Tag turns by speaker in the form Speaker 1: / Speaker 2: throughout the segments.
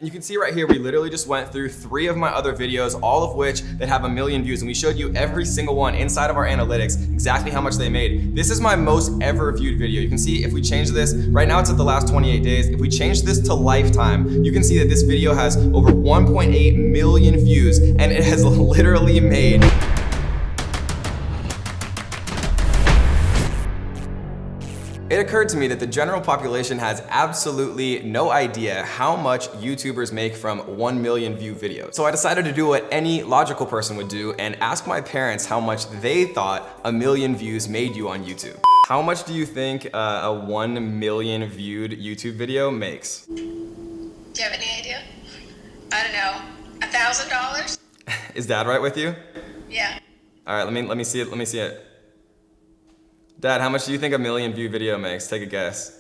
Speaker 1: And you can see right here, we literally just went through 3 of my other videos, all of which that have 1 million views. And we showed you every single one inside of our analytics, exactly how much they made. This is my most ever viewed video. You can see if we change this, right now it's at the last 28 days. If we change this to lifetime, you can see that this video has over 1.8 million views and it has literally made It occurred to me that the general population has absolutely no idea how much YouTubers make from 1 million view videos. So I decided to do what any logical person would do and ask my parents how much they thought 1 million views made you on YouTube. How much do you think a 1 million viewed YouTube video makes?
Speaker 2: Do you have any idea? I don't know, $1,000?
Speaker 1: Is Dad right with you?
Speaker 2: Yeah.
Speaker 1: All right, let me see it. Let me see it. Dad, how much do you think a 1 million view video makes? Take a guess.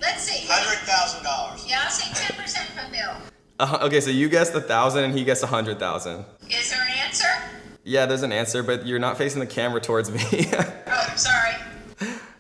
Speaker 2: Let's see.
Speaker 3: $100,000.
Speaker 2: Yeah, I'll say 10% from Bill.
Speaker 1: Okay, so you guessed 1,000 and he guessed 100,000.
Speaker 2: Is there an answer?
Speaker 1: Yeah, there's an answer, but you're not facing the camera towards me.
Speaker 2: Oh, sorry.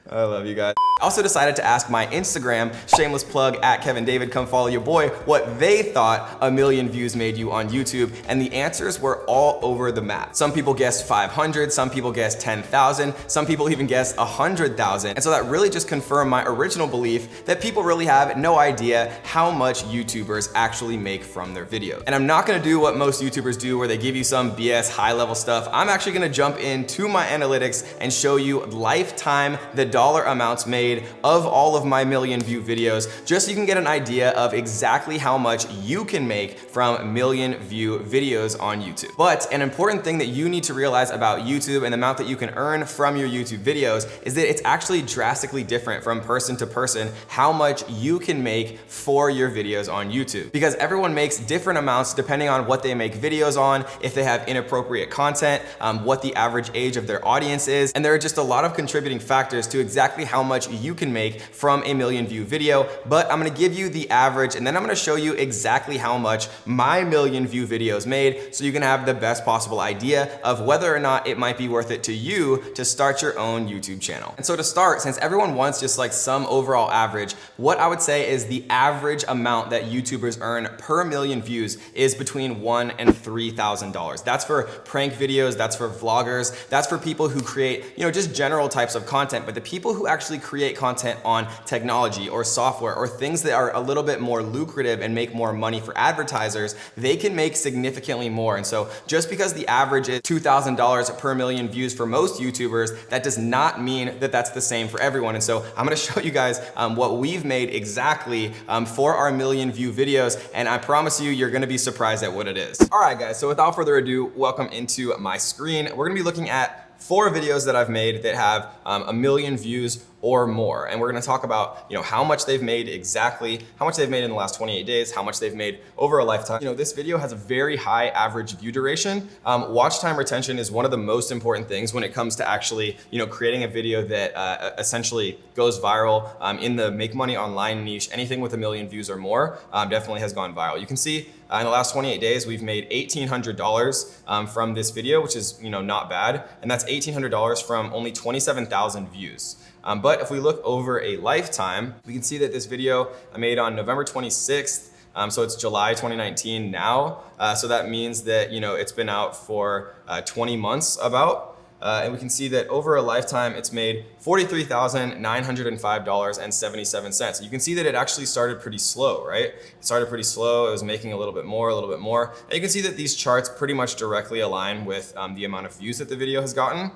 Speaker 1: I love you guys. I also decided to ask my Instagram, shameless plug, @KevinDavid, come follow your boy, what they thought 1 million views made you on YouTube, and the answers were all over the map. Some people guessed 500, some people guessed 10,000, some people even guessed 100,000, and so that really just confirmed my original belief that people really have no idea how much YouTubers actually make from their videos. And I'm not gonna do what most YouTubers do where they give you some BS high-level stuff. I'm actually gonna jump into my analytics and show you lifetime, the dollar amounts made of all of my 1 million view videos, just so you can get an idea of exactly how much you can make from 1 million view videos on YouTube. But an important thing that you need to realize about YouTube and the amount that you can earn from your YouTube videos is that it's actually drastically different from person to person how much you can make for your videos on YouTube. Because everyone makes different amounts depending on what they make videos on, if they have inappropriate content, what the average age of their audience is, and there are just a lot of contributing factors to exactly how much you can make from a 1 million view video. But I'm gonna give you the average and then I'm gonna show you exactly how much my 1 million view videos made so you can have the best possible idea of whether or not it might be worth it to you to start your own YouTube channel. And so to start, since everyone wants just like some overall average, what I would say is the average amount that YouTubers earn per 1 million views is between $1,000 and $3,000. That's for prank videos, that's for vloggers, that's for people who create, just general types of content, but the people who actually create content on technology or software or things that are a little bit more lucrative and make more money for advertisers, they can make significantly more. And so just because the average is $2,000 per 1 million views for most YouTubers, that does not mean that that's the same for everyone. And so I'm gonna show you guys what we've made exactly for our 1 million view videos, and I promise you, you're gonna be surprised at what it is. All right, guys, so without further ado, welcome into my screen. We're gonna be looking at 4 videos that I've made that have 1 million views or more. And we're gonna talk about how much they've made exactly, how much they've made in the last 28 days, how much they've made over a lifetime. This video has a very high average view duration. Watch time retention is one of the most important things when it comes to actually creating a video that essentially goes viral in the make money online niche. Anything with 1 million views or more definitely has gone viral. You can see in the last 28 days, we've made $1,800 from this video, which is not bad. And that's $1,800 from only 27,000 views. But if we look over a lifetime, we can see that this video I made on November 26th. So it's July 2019 now. So that means that it's been out for 20 months about. And we can see that over a lifetime, it's made $43,905.77. You can see that it actually started pretty slow, right? It started pretty slow. It was making a little bit more. And you can see that these charts pretty much directly align with the amount of views that the video has gotten.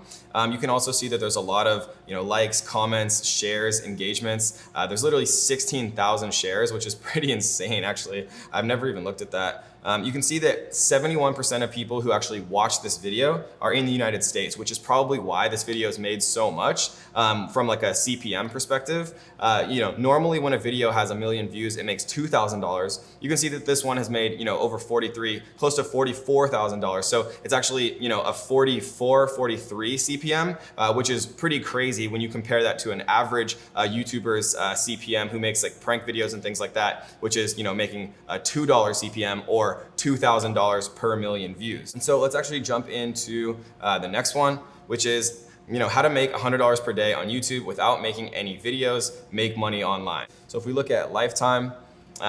Speaker 1: You can also see that there's a lot of likes, comments, shares, engagements. There's literally 16,000 shares, which is pretty insane, actually. I've never even looked at that. You can see that 71% of people who actually watch this video are in the United States, which is probably why this video is made so much from like a CPM perspective. Normally when a video has 1 million views, it makes $2,000. You can see that this one has made over close to $44,000. So it's actually a 43 CPM, which is pretty crazy when you compare that to an average YouTuber's CPM who makes like prank videos and things like that, which is making a $2 CPM or $2,000 per 1 million views. And so let's actually jump into the next one, which is how to make $100 per day on YouTube without making any videos, make money online. So if we look at lifetime,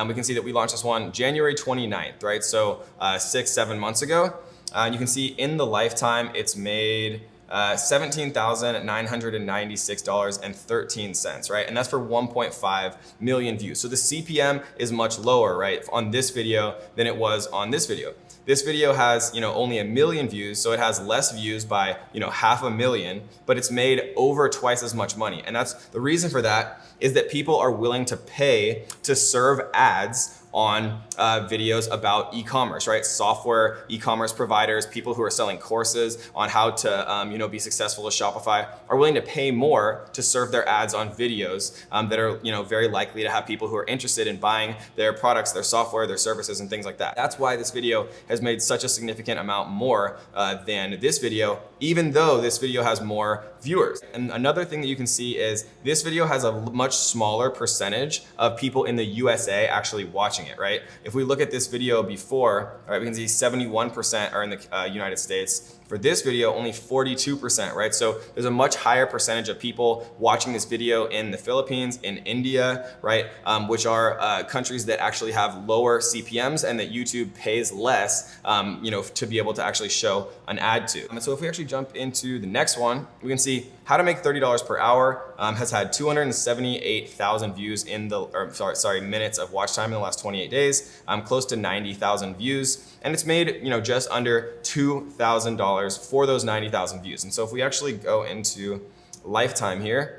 Speaker 1: we can see that we launched this one January 29th, right? So 6-7 months ago. You can see in the lifetime, it's made $17,996.13, right? And that's for 1.5 million views. So the CPM is much lower, right, on this video than it was on this video. This video has, only 1 million views, so it has less views by, 500,000, but it's made over twice as much money. And that's the reason for that is that people are willing to pay to serve ads on videos about e-commerce, right? Software, e-commerce providers, people who are selling courses on how to, be successful with Shopify are willing to pay more to serve their ads on videos that are, very likely to have people who are interested in buying their products, their software, their services, and things like that. That's why this video has made such a significant amount more than this video, even though this video has more viewers. And another thing that you can see is this video has a much smaller percentage of people in the USA actually watching it, right? If we look at this video before, all right, we can see 71% are in the United States. For this video, only 42%, right? So there's a much higher percentage of people watching this video in the Philippines, in India, right? Which are countries that actually have lower CPMs and that YouTube pays less, to be able to actually show an ad to. And so if we actually jump into the next one, we can see how to make $30 per hour has had 278,000 views minutes of watch time in the last 28 days, close to 90,000 views. And it's made, just under $2,000 for those 90,000 views. And so if we actually go into lifetime here,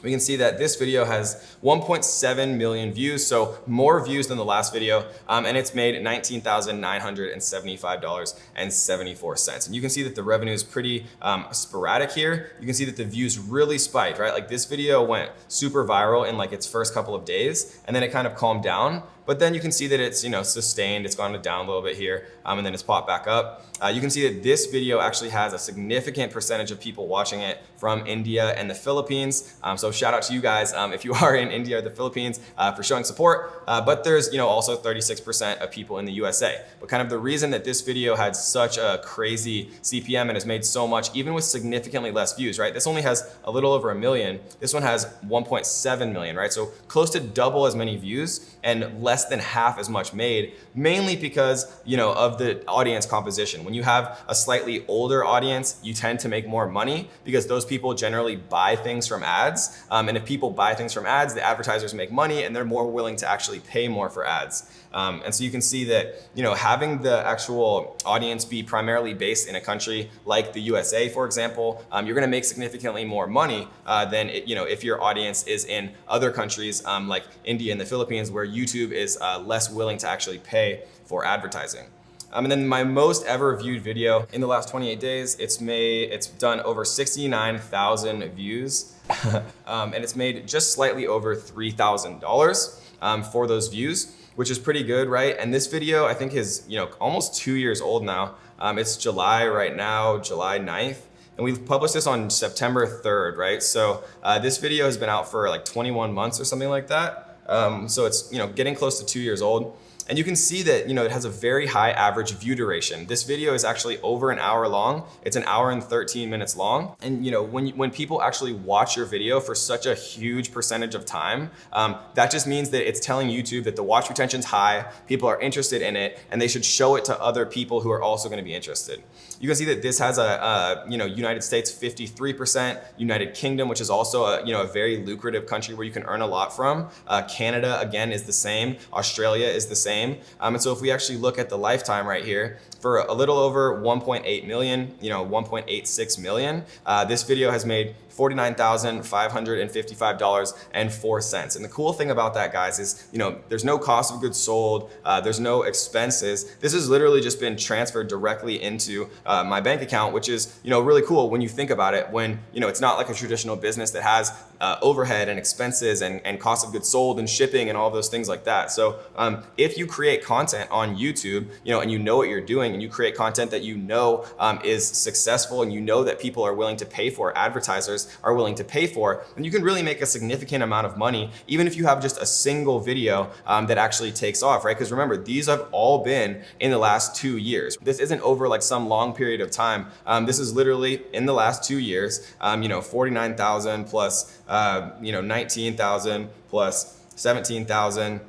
Speaker 1: we can see that this video has 1.7 million views, so more views than the last video, and it's made $19,975.74. And you can see that the revenue is pretty sporadic here. You can see that the views really spiked, right? Like this video went super viral in like its first couple of days, and then it kind of calmed down. But then you can see that it's, sustained, it's gone down a little bit here, and then it's popped back up. You can see that this video actually has a significant percentage of people watching it from India and the Philippines. So shout out to you guys if you are in India or the Philippines for showing support. But there's, also 36% of people in the USA. But kind of the reason that this video had such a crazy CPM and has made so much, even with significantly less views, right? This only has a little over 1 million. This one has 1.7 million, right? So close to double as many views and less than half as much made, mainly because, of the audience composition. When you have a slightly older audience, you tend to make more money because those people generally buy things from ads. And if people buy things from ads, the advertisers make money and they're more willing to actually pay more for ads. And so you can see that, having the actual audience be primarily based in a country like the USA, for example, you're gonna make significantly more money than, if your audience is in other countries like India and the Philippines, where YouTube is less willing to actually pay for advertising. And then my most ever viewed video in the last 28 days, it's done over 69,000 views. And it's made just slightly over $3,000 for those views, which is pretty good, right? And this video I think is, almost 2 years old now. It's July right now, July 9th. And we've published this on September 3rd, right? So this video has been out for like 21 months or something like that. So it's, getting close to 2 years old. And you can see that, it has a very high average view duration. This video is actually over an hour long. It's an hour and 13 minutes long. And when people actually watch your video for such a huge percentage of time, that just means that it's telling YouTube that the watch retention's high, people are interested in it, and they should show it to other people who are also gonna be interested. You can see that this has a United States 53%, United Kingdom, which is also a very lucrative country where you can earn a lot from. Canada, again, is the same. Australia is the same. And so if we actually look at the lifetime right here, for a little over 1.8 million, 1.86 million, this video has made $49,555.04. And the cool thing about that, guys, is there's no cost of goods sold, there's no expenses. This has literally just been transferred directly into my bank account, which is really cool when you think about it. When it's not like a traditional business that has overhead and expenses and cost of goods sold and shipping and all those things like that. So if you create content on YouTube, and you know what you're doing, and you create content that is successful, and that people are willing to pay for, advertisers are willing to pay for, and you can really make a significant amount of money, even if you have just a single video that actually takes off, right? Because remember, these have all been in the last 2 years. This isn't over like some long period of time. This is literally in the last 2 years, 49,000 plus, 19,000 plus 17,000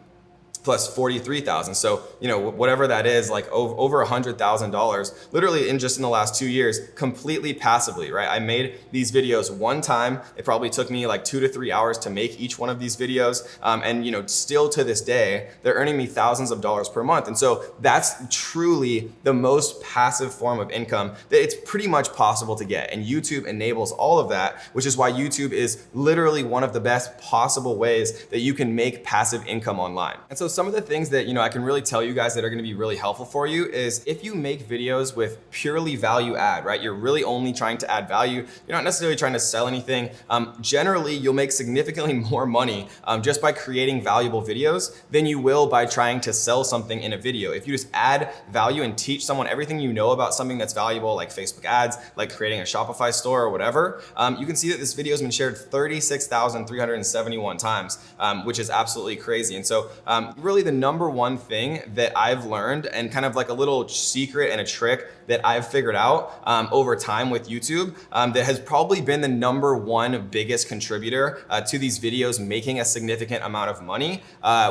Speaker 1: plus 43,000. So, you know, whatever that is, like over $100,000, literally in just in the last 2 years, completely passively, right? I made these videos one time. It probably took me like 2 to 3 hours to make each one of these videos. And, you know, still to this day, they're earning me thousands of dollars per month. And so that's truly the most passive form of income that it's pretty much possible to get. And YouTube enables all of that, which is why YouTube is literally one of the best possible ways that you can make passive income online. And so some of the things that, you know, I can really tell you guys that are gonna be really helpful for you is if you make videos with purely value add, right? You're really only trying to add value. You're not necessarily trying to sell anything. Generally, you'll make significantly more money just by creating valuable videos than you will by trying to sell something in a video. If you just add value and teach someone everything you know about something that's valuable, like Facebook ads, like creating a Shopify store or whatever, you can see that this video has been shared 36,371 times, which is absolutely crazy. And so really the number one thing that I've learned, and kind of like a little secret and a trick that I've figured out over time with YouTube, that has probably been the number one biggest contributor to these videos making a significant amount of money,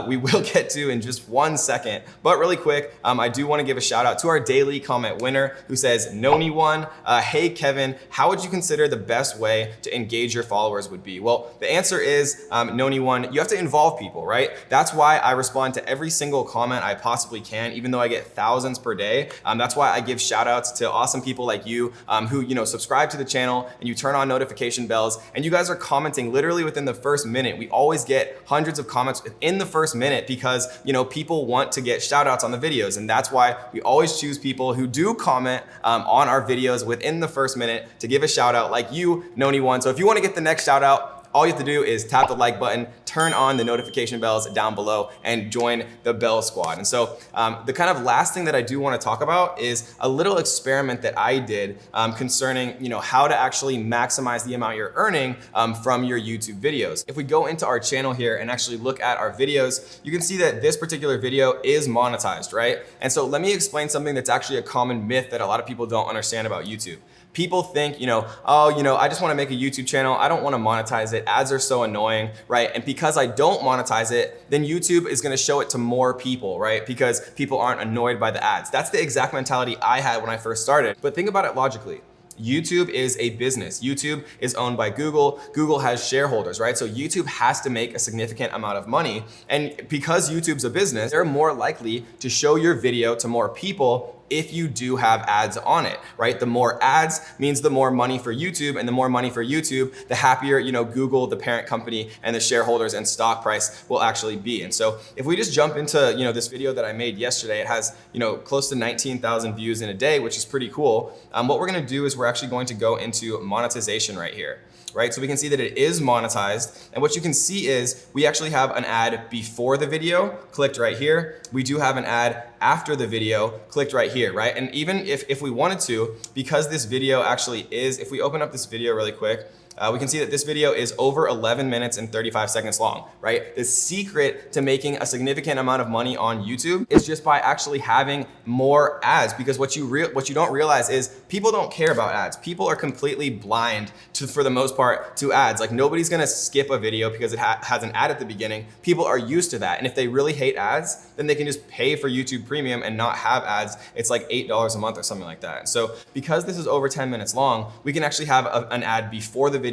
Speaker 1: we will get to in just 1 second. But really quick, I do want to give a shout out to our daily comment winner who says, Noni1, hey Kevin, how would you consider the best way to engage your followers would be? Well, the answer is, Noni1, you have to involve people, right? That's why I respond to every single comment I possibly can, even though I get thousands per day. That's why I give shout outs to awesome people like you who, you know, subscribe to the channel and you turn on notification bells and you guys are commenting literally within the first minute. We always get hundreds of comments in the first minute because, you know, people want to get shout outs on the videos. And that's why we always choose people who do comment on our videos within the first minute to give a shout out like you, Noni1. So if you want to get the next shout out, all you have to do is tap the like button, turn on the notification bells down below, and join the Bell Squad. And so the kind of last thing that I do want to talk about is a little experiment that I did concerning, you know, how to actually maximize the amount you're earning from your YouTube videos. If we go into our channel here and actually look at our videos, you can see that this particular video is monetized, right? And so let me explain something that's actually a common myth that a lot of people don't understand about YouTube. People think, you know, oh, you know, I just want to make a YouTube channel. I don't want to monetize it. Ads are so annoying, right? And because I don't monetize it, then YouTube is going to show it to more people, right? Because people aren't annoyed by the ads. That's the exact mentality I had when I first started. But think about it logically. YouTube is a business. YouTube is owned by Google. Google has shareholders, right? So YouTube has to make a significant amount of money. And because YouTube's a business, they're more likely to show your video to more people if you do have ads on it, right? The more ads means the more money for YouTube, and the more money for YouTube, the happier, you know, Google, the parent company, and the shareholders and stock price will actually be. And so if we just jump into, you know, this video that I made yesterday, it has, you know, close to 19,000 views in a day, which is pretty cool. What we're gonna do is we're actually going to go into monetization right here. Right? So we can see that it is monetized. And what you can see is we actually have an ad before the video, clicked right here. We do have an ad after the video, clicked right here, right? And even if we wanted to, because this video actually is, if we open up this video really quick, we can see that this video is over 11 minutes and 35 seconds long, right? The secret to making a significant amount of money on YouTube is just by actually having more ads, because what you don't realize is people don't care about ads. People are completely blind to, for the most part, to ads. Like nobody's gonna skip a video because it has an ad at the beginning. People are used to that. And if they really hate ads, then they can just pay for YouTube Premium and not have ads. It's like $8 a month or something like that. And so because this is over 10 minutes long, we can actually have an ad before the video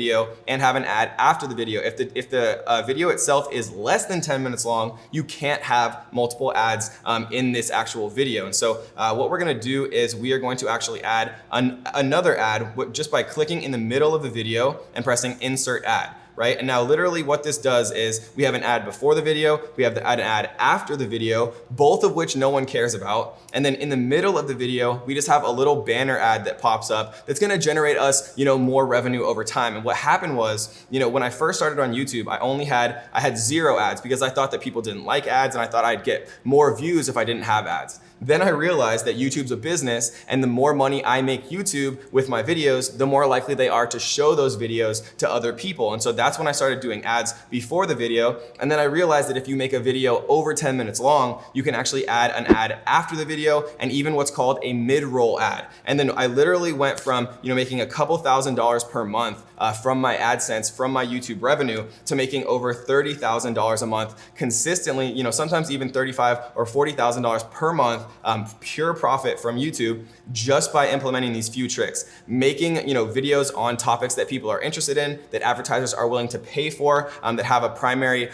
Speaker 1: and have an ad after the video. If the video itself is less than 10 minutes long, you can't have multiple ads in this actual video. And so what we're gonna do is we are going to actually add another ad just by clicking in the middle of the video and pressing insert ad. Right? And now literally what this does is we have an ad before the video, we have an ad after the video, both of which no one cares about. And then in the middle of the video, we just have a little banner ad that pops up that's gonna generate us, you know, more revenue over time. And what happened was, you know, when I first started on YouTube, I had 0 ads because I thought that people didn't like ads and I thought I'd get more views if I didn't have ads. Then I realized that YouTube's a business, and the more money I make YouTube with my videos, the more likely they are to show those videos to other people. And so that's when I started doing ads before the video. And then I realized that if you make a video over 10 minutes long, you can actually add an ad after the video and even what's called a mid-roll ad. And then I literally went from, making a couple $1,000s per month from my AdSense, from my YouTube revenue, to making over $30,000 a month consistently, sometimes even $35,000 or $40,000 per month, pure profit from YouTube, just by implementing these few tricks. Making, videos on topics that people are interested in, that advertisers are willing to pay for, that have a primary,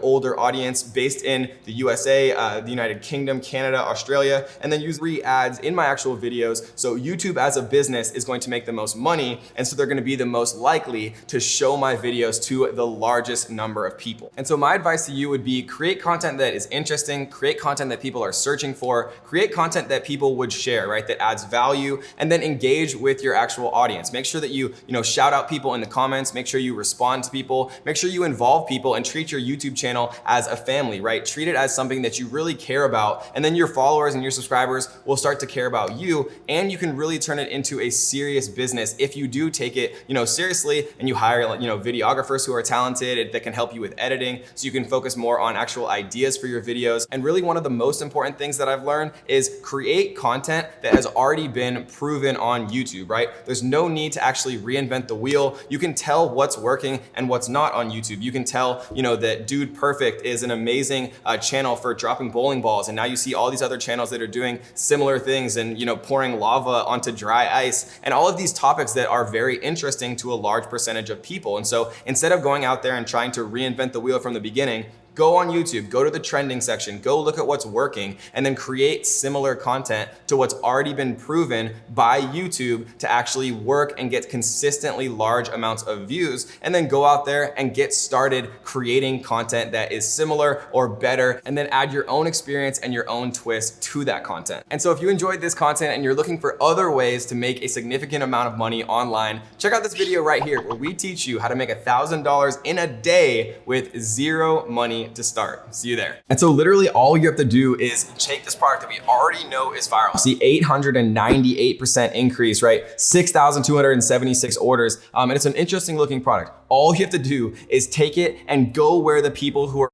Speaker 1: older audience based in the USA, the United Kingdom, Canada, Australia, and then use free ads in my actual videos. So YouTube as a business is going to make the most money, and so they're going to be the most likely to show my videos to the largest number of people. And so my advice to you would be create content that is interesting, create content that people are searching for, create content that people would share, right? That adds value, and then engage with your actual audience. Make sure that you shout out people in the comments, make sure you respond to people, make sure you involve people, and treat your YouTube channel as a family, right? Treat it as something that you really care about, and then your followers and your subscribers will start to care about you, and you can really turn it into a serious business if you do take it, seriously, and you hire, videographers who are talented that can help you with editing, so you can focus more on actual ideas for your videos. And really one of the most important things that I've learned is create content that has already been proven on YouTube, right? There's no need to actually reinvent the wheel. You can tell what's working and what's not on YouTube. You can tell, that Dude Perfect is an amazing channel for dropping bowling balls, and now you see all these other channels that are doing similar things and, pouring lava onto dry ice, and all of these topics that are very interesting to a large percentage of people. And so instead of going out there and trying to reinvent the wheel from the beginning, go on YouTube, go to the trending section, go look at what's working, and then create similar content to what's already been proven by YouTube to actually work and get consistently large amounts of views, and then go out there and get started creating content that is similar or better, and then add your own experience and your own twist to that content. And so if you enjoyed this content and you're looking for other ways to make a significant amount of money online, check out this video right here where we teach you how to make $1,000 in a day with zero money to start. See you there. And so literally all you have to do is take this product that we already know is viral. See 898% increase, right? 6,276 orders. And it's an interesting looking product. All you have to do is take it and go where the people who are